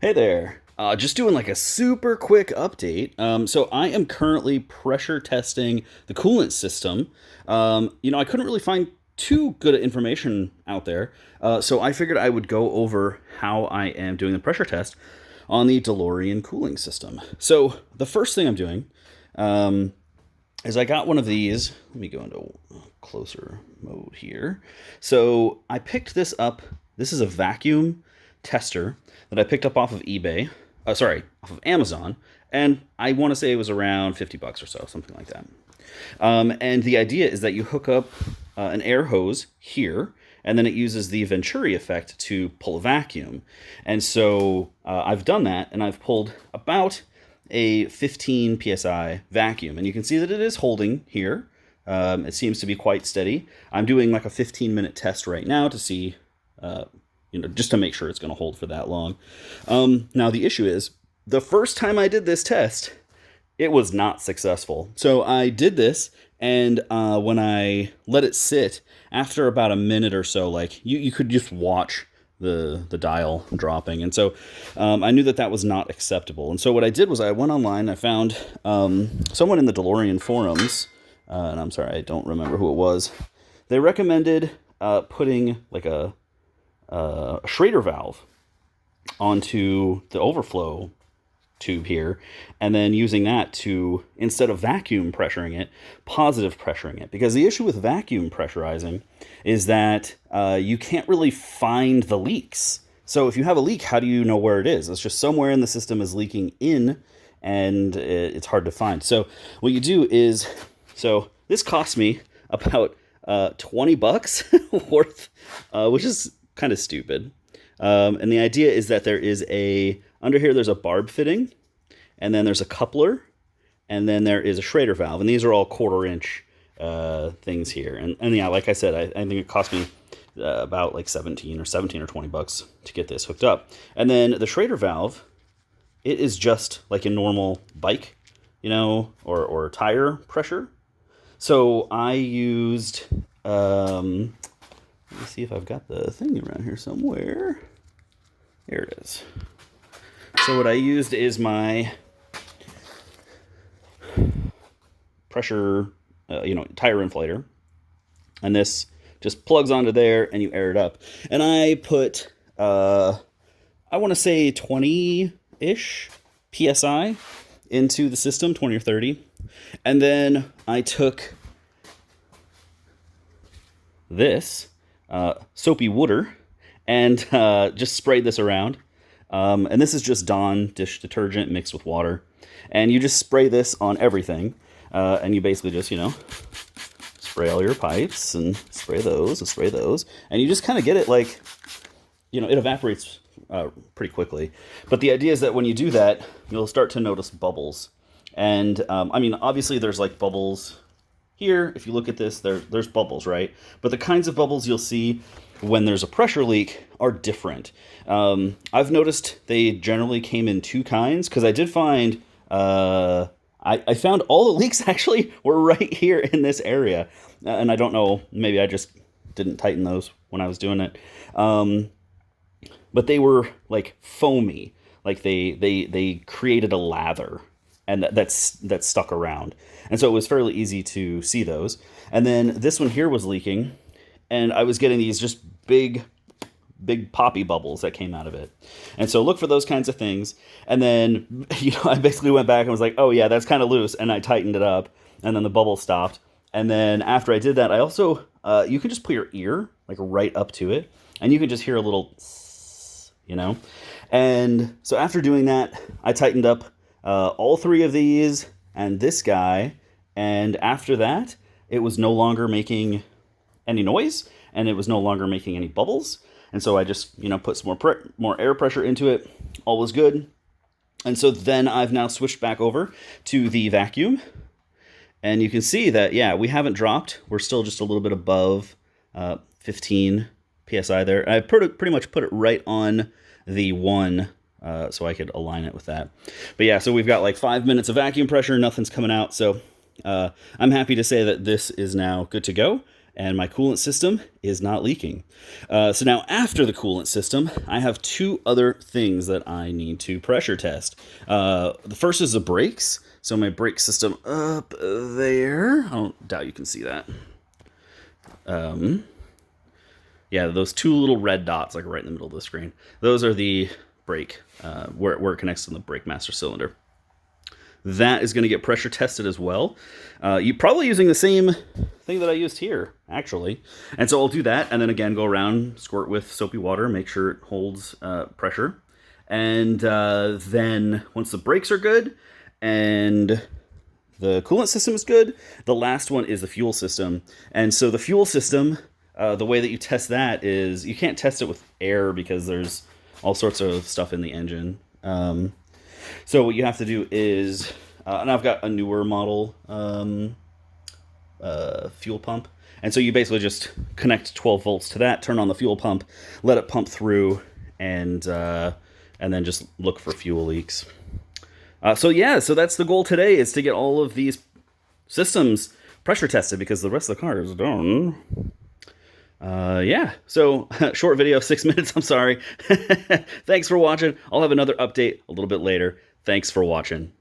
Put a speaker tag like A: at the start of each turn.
A: Hey there. Just doing like a super quick update. So I am currently pressure testing the coolant system. I couldn't really find too good information out there. So I figured I would go over how I am doing the pressure test on the DeLorean cooling system. So the first thing I'm doing is I got one of these. Let me go into closer mode here. So I picked this up. This is a vacuum tester that I picked up off of eBay. Off of Amazon, and I want to say it was around $50 or so, something like that. And the idea is that you hook up an air hose here, and then it uses the Venturi effect to pull a vacuum. And so I've done that, and I've pulled about a 15 psi vacuum, and you can see that it is holding here. It seems to be quite steady. I'm doing like a 15-minute test right now to see just to make sure it's going to hold for that long. Now, the issue is, the first time I did this test, it was not successful. So I did this, and when I let it sit, after about a minute or so, like you could just watch the dial dropping. And so I knew that that was not acceptable. And so what I did was I went online, I found someone in the DeLorean forums, and I'm sorry, I don't remember who it was. They recommended putting like a Schrader valve onto the overflow tube here, and then using that to, instead of vacuum pressuring it, positive pressuring it. Because the issue with vacuum pressurizing is that you can't really find the leaks. So if you have a leak, how do you know where it is? It's just somewhere in the system is leaking in, and it's hard to find. So what you do is, so this cost me about $20 worth, which is kind of stupid. And the idea is that there is under here there's a barb fitting, and then there's a coupler, and then there is a Schrader valve. And these are all 1/4-inch things here. And yeah, like I said, I think it cost me about like 17 or $20 to get this hooked up. And then the Schrader valve, it is just like a normal bike, or tire pressure. So I used, let me see if I've got the thing around here somewhere. There it is. So what I used is my pressure, tire inflator. And this just plugs onto there and you air it up. And I put, I want to say 20-ish PSI into the system, 20 or 30. And then I took this soapy water and just sprayed this around. And this is just Dawn dish detergent mixed with water. And you just spray this on everything. And you basically just, spray all your pipes and spray those and spray those. And you just kind of get it like, it evaporates pretty quickly. But the idea is that when you do that, you'll start to notice bubbles. And obviously there's like bubbles here. If you look at this, there's bubbles, right? But the kinds of bubbles you'll see when there's a pressure leak are different. I've noticed they generally came in two kinds, because I did find, I found all the leaks actually were right here in this area. And I don't know, maybe I just didn't tighten those when I was doing it. But they were like foamy, like they created a lather, and that's stuck around. And so it was fairly easy to see those. And then this one here was leaking, and I was getting these just big poppy bubbles that came out of it. And so look for those kinds of things. And then, I basically went back and was like, oh yeah, that's kind of loose. And I tightened it up, and then the bubble stopped. And then after I did that, I also, you can just put your ear like right up to it, and you can just hear a little, And so after doing that, I tightened up all three of these and this guy. And after that, it was no longer making any noise, and it was no longer making any bubbles. And so I just, put some more air pressure into it. All was good. And so then I've now switched back over to the vacuum. And you can see that, yeah, we haven't dropped. We're still just a little bit above 15 PSI there. I pretty much put it right on the one so I could align it with that. But yeah, so we've got like 5 minutes of vacuum pressure. Nothing's coming out. So I'm happy to say that this is now good to go. and my coolant system is not leaking. So now after the coolant system, I have two other things that I need to pressure test. The first is the brakes. So my brake system up there, I don't doubt you can see that. Yeah, those two little red dots, like right in the middle of the screen, those are the brake, where it connects to the brake master cylinder. That is going to get pressure tested as well. You're probably using the same thing that I used here, actually. And so I'll do that, and then again go around, squirt with soapy water, make sure it holds pressure. And then once the brakes are good and the coolant system is good, the last one is the fuel system. And so the fuel system, the way that you test that is you can't test it with air because there's all sorts of stuff in the engine. So what you have to do is, and I've got a newer model fuel pump, and so you basically just connect 12 volts to that, turn on the fuel pump, let it pump through, and then just look for fuel leaks. So that's the goal today, is to get all of these systems pressure tested because the rest of the car is done. So short video, 6 minutes, I'm sorry. Thanks for watching. I'll have another update a little bit later. Thanks for watching.